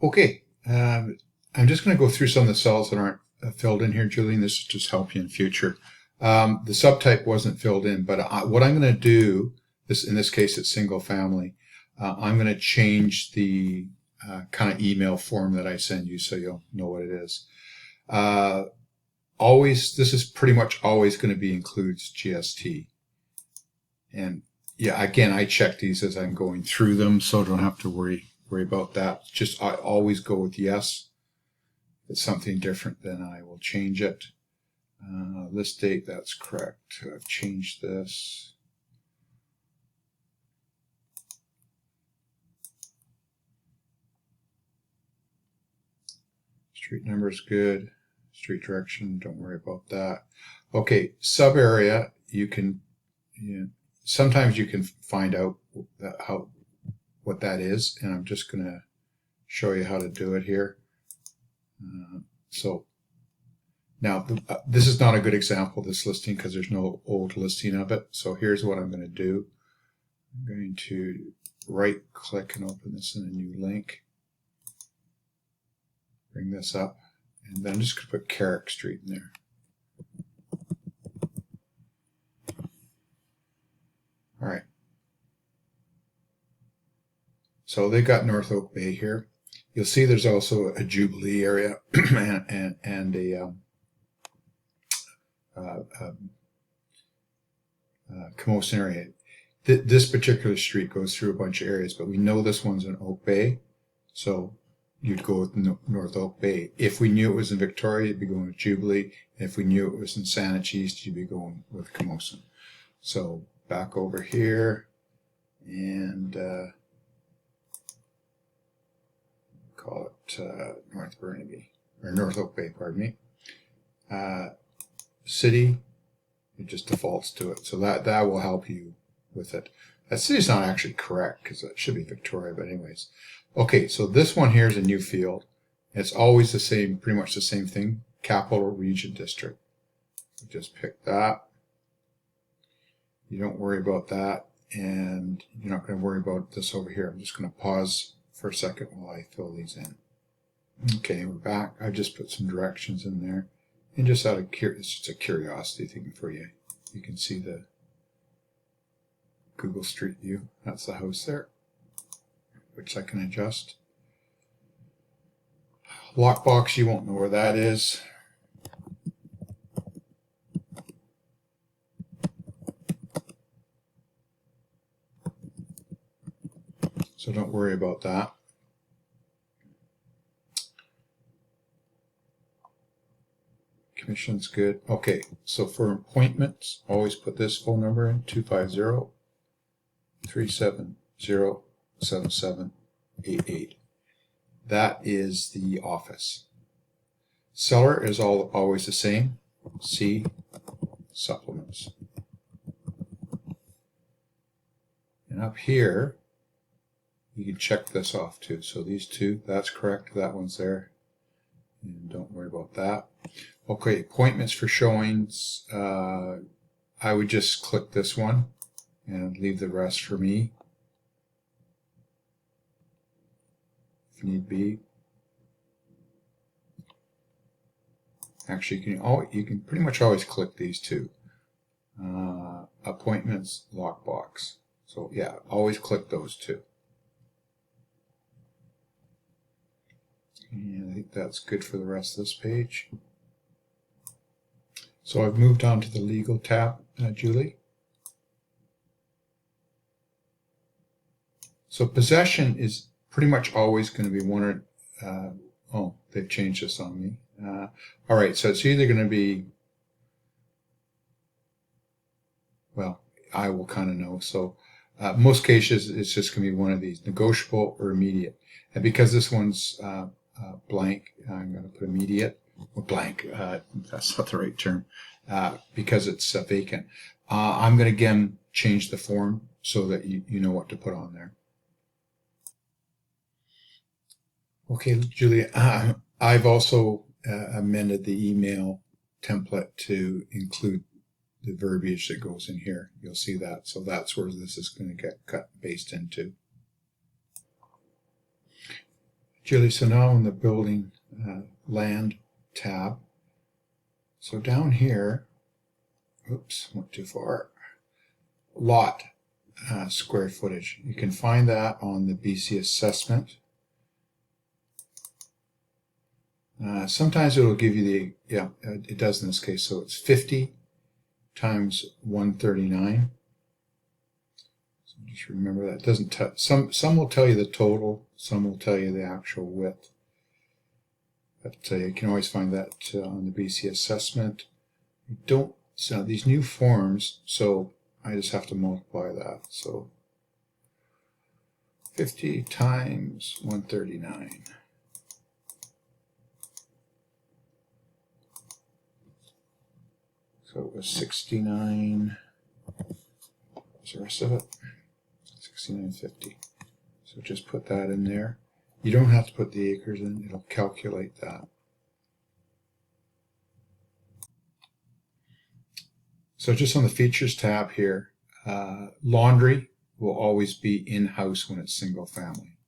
Okay, I'm just going to go through some of the cells that aren't filled in here, Julian. This will just help you in future. The subtype wasn't filled in, but what I'm going to do, in this case it's single family, I'm going to change the kind of email form that I send you so you'll know what it is. This is pretty much always going to be includes GST. And yeah, again, I check these as I'm going through them, so don't have to worry about that. Just I always go with yes. If it's something different, then I will change it. List date, that's correct. I've changed this. Street number is good. Street direction, don't worry about that. Okay, sub area, sometimes you can find out what that is, and I'm just going to show you how to do it here. So now this is not a good example, this listing, because there's no old listing of it. So here's what I'm going to do. I'm going to right click and open this in a new link. Bring this up, and then I'm just going to put Carrick Street in there. All right. So they got North Oak Bay here. You'll see there's also a Jubilee area and a Camosun area. This particular street goes through a bunch of areas, but we know this one's in Oak Bay, so you'd go with North Oak Bay. If we knew it was in Victoria, you'd be going with Jubilee. And if we knew it was in Saanich East, you'd be going with Camosun. So back over here, and call it North Burnaby, or North Oak Bay, pardon me. City, it just defaults to it. So that will help you with it. That city's not actually correct because it should be Victoria, but anyways. Okay, so this one here is a new field. It's always the same, pretty much the same thing, Capital Region District. Just pick that. You don't worry about that, and you're not going to worry about this over here. I'm just going to pause for a second while I fill these in. Okay, we're back. I just put some directions in there, and just out of it's just a curiosity thing for you. You can see the Google Street View. That's the house there, which I can adjust. Lockbox, you won't know where that is. So don't worry about that. Commission's good. Okay, so for appointments, always put this phone number in, 250-370-7788. That is the office. Seller is always the same. See supplements. And up here, you can check this off too. So these two, that's correct. That one's there. And don't worry about that. Okay, appointments for showings. I would just click this one and leave the rest for me, if need be. Actually, you can pretty much always click these two. Appointments, lockbox. So yeah, always click those two. And I think that's good for the rest of this page. So I've moved on to the legal tab, Julie. So possession is pretty much always going to be one or, oh, they've changed this on me. All right, so it's either going to be, well, I will kind of know. So most cases, it's just going to be one of these, negotiable or immediate. And because this one's blank, I'm going to put immediate. Or blank, that's not the right term, because it's vacant. I'm going to again change the form so that you know what to put on there. Okay, Julia, I've also amended the email template to include the verbiage that goes in here. You'll see that. So that's where this is going to get cut and pasted into. Julie, so now in the building land tab, so down here, oops, went too far, lot square footage. You can find that on the BC assessment. Sometimes it will give you the, yeah, it does in this case, so it's 50 times 139. So just remember that. It doesn't some will tell you the total, some will tell you the actual width. But you can always find that on the BC assessment. You don't, so these new forms, so I just have to multiply that. So 50 times 139. So it was 69. What's the rest of it? 69.50. So just put that in there. You don't have to put the acres in, it'll calculate that. So just on the features tab here, laundry will always be in-house when it's single family.